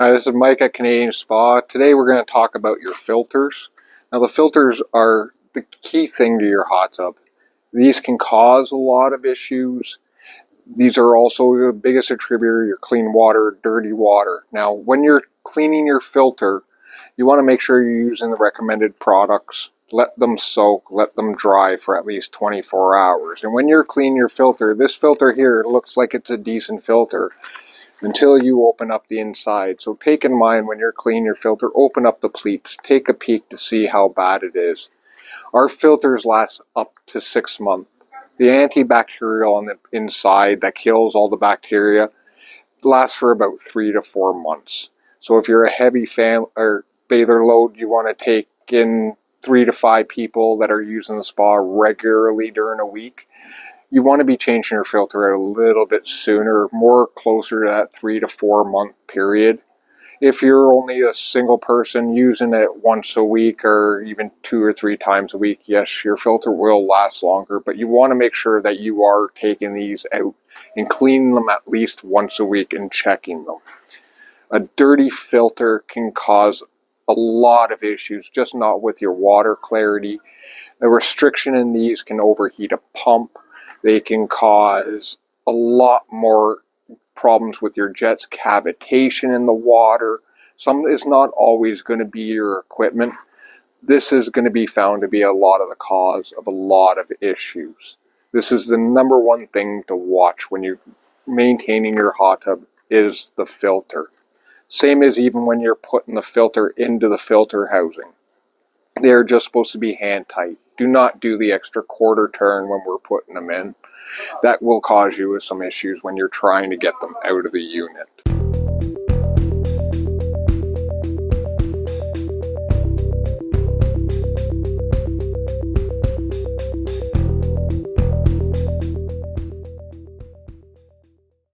Hi, this is Mike at Canadian Spa. Today we're going to talk about your filters. Now the filters are the key thing to your hot tub. These can cause a lot of issues. These are also the biggest attributor, your clean water, dirty water. Now when you're cleaning your filter, you want to make sure you're using the recommended products. Let them soak, let them dry for at least 24 hours. And when you're cleaning your filter, this filter here looks like it's a decent filter until you open up the inside. So take in mind when you're cleaning your filter, open up the pleats, take a peek to see how bad it is. Our filters last up to 6 months. The antibacterial on the inside that kills all the bacteria lasts for about 3 to 4 months. So if you're a heavy fan or bather load, you want to take in 3 to 5 people that are using the spa regularly during a week, you want to be changing your filter a little bit sooner, more closer to that 3 to 4 month period. If you're only a single person using it once a week or even 2 or 3 times a week, yes, your filter will last longer, but you want to make sure that you are taking these out and cleaning them at least once a week and checking them. A dirty filter can cause a lot of issues, just not with your water clarity. A restriction in these can overheat a pump. They can cause a lot more problems with your jet's cavitation in the water. Some is not always going to be your equipment. This is going to be found to be a lot of the cause of a lot of issues. This is the number one thing to watch when you're maintaining your hot tub is the filter. Same as even when you're putting the filter into the filter housing. They're just supposed to be hand tight. Do not do the extra quarter turn when we're putting them in. That will cause you some issues when you're trying to get them out of the unit.